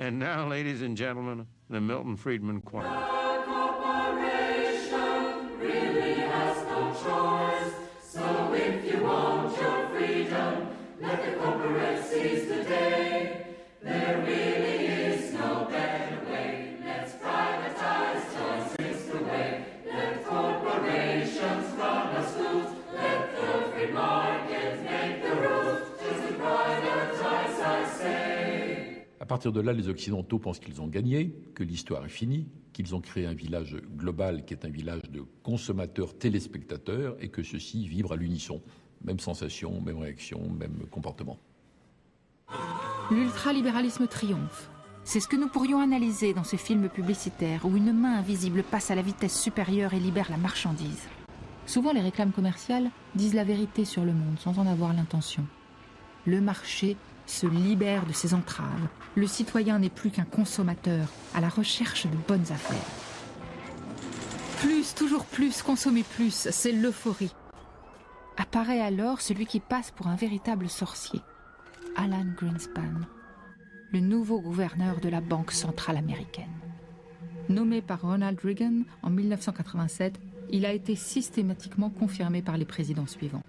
And now, ladies and gentlemen, the Milton Friedman Choir. The corporation really has no choice. So if you want your freedom, let the corporate seize the day. There really is no better way. Let's privatize, choice is the way. Let corporations run us loose. Let the free market make the rules. Just privatize, I say. À partir de là, les Occidentaux pensent qu'ils ont gagné, que l'histoire est finie, qu'ils ont créé un village global qui est un village de consommateurs téléspectateurs et que ceux-ci vibrent à l'unisson. Même sensation, même réaction, même comportement. L'ultralibéralisme triomphe. C'est ce que nous pourrions analyser dans ce film publicitaire où une main invisible passe à la vitesse supérieure et libère la marchandise. Souvent, les réclames commerciales disent la vérité sur le monde sans en avoir l'intention. Le marché se libère de ses entraves. Le citoyen n'est plus qu'un consommateur à la recherche de bonnes affaires. Plus, toujours plus, consommer plus, c'est l'euphorie. Apparaît alors celui qui passe pour un véritable sorcier, Alan Greenspan, le nouveau gouverneur de la Banque centrale américaine. Nommé par Ronald Reagan en 1987, il a été systématiquement confirmé par les présidents suivants.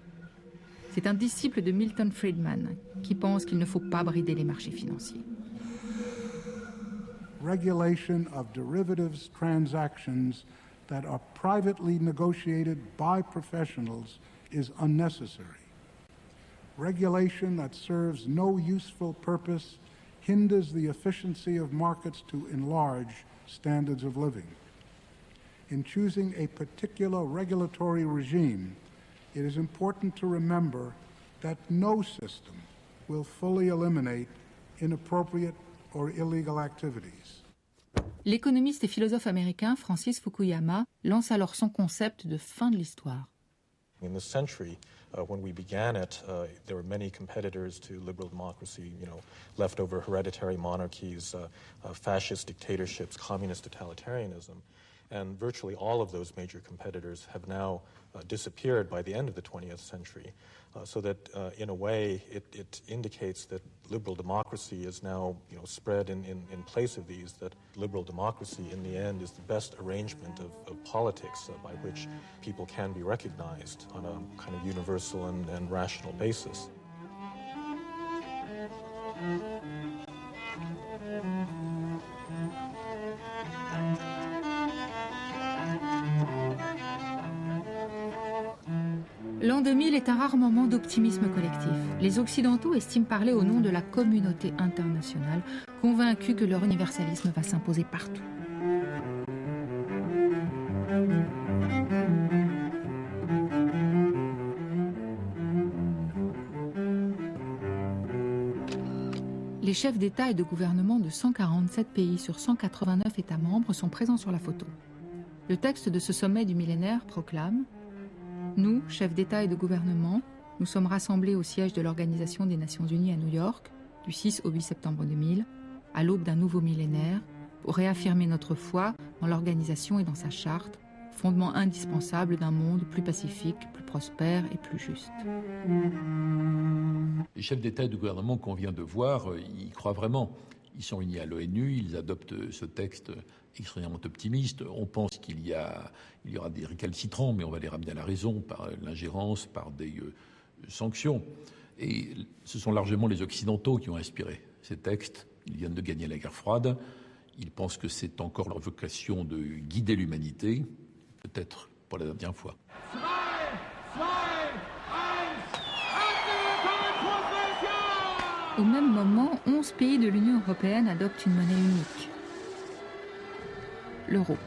C'est un disciple de Milton Friedman qui pense qu'il ne faut pas brider les marchés financiers. Regulation of derivatives transactions that are privately negotiated by professionals is unnecessary. Regulation that serves no useful purpose hinders the efficiency of markets to enlarge standards of living. In choosing a particular regulatory regime, it is important to remember that no system will fully eliminate inappropriate or illegal activities. L'économiste et philosophe américain Francis Fukuyama lance alors son concept de fin de l'histoire. In this century, when we began it, there were many competitors to liberal democracy, leftover hereditary monarchies, fascist dictatorships, communist totalitarianism. And virtually all of those major competitors have now disappeared by the end of the 20th century. So that, in a way, it indicates that liberal democracy is now, spread in place of these, that liberal democracy, in the end, is the best arrangement of politics by which people can be recognized on a kind of universal and rational basis. L'an 2000 est un rare moment d'optimisme collectif. Les Occidentaux estiment parler au nom de la communauté internationale, convaincus que leur universalisme va s'imposer partout. Les chefs d'État et de gouvernement de 147 pays sur 189 États membres sont présents sur la photo. Le texte de ce sommet du millénaire proclame: nous, chefs d'État et de gouvernement, nous sommes rassemblés au siège de l'Organisation des Nations Unies à New York, du 6 au 8 septembre 2000, à l'aube d'un nouveau millénaire, pour réaffirmer notre foi dans l'organisation et dans sa charte, fondement indispensable d'un monde plus pacifique, plus prospère et plus juste. Les chefs d'État et de gouvernement qu'on vient de voir, ils croient vraiment. Ils sont unis à l'ONU, ils adoptent ce texte extrêmement optimiste. On pense qu'il y aura des récalcitrants, mais on va les ramener à la raison par l'ingérence, par des sanctions. Et ce sont largement les Occidentaux qui ont inspiré ces textes. Ils viennent de gagner la guerre froide. Ils pensent que c'est encore leur vocation de guider l'humanité, peut-être pour la dernière fois. Au même moment, 11 pays de l'Union européenne adoptent une monnaie unique, l'euro.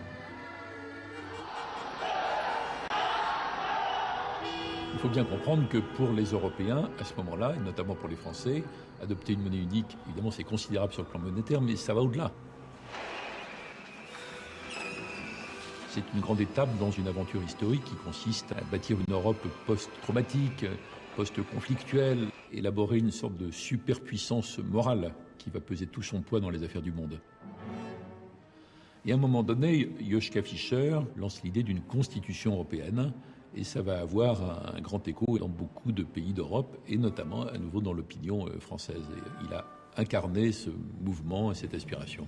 Il faut bien comprendre que pour les Européens, à ce moment-là, et notamment pour les Français, adopter une monnaie unique, évidemment, c'est considérable sur le plan monétaire, mais ça va au-delà. C'est une grande étape dans une aventure historique qui consiste à bâtir une Europe post-traumatique, post-conflictuelle, élaborer une sorte de superpuissance morale qui va peser tout son poids dans les affaires du monde. Et à un moment donné, Joschka Fischer lance l'idée d'une constitution européenne, et ça va avoir un grand écho dans beaucoup de pays d'Europe, et notamment à nouveau dans l'opinion française. Et il a incarné ce mouvement et cette aspiration.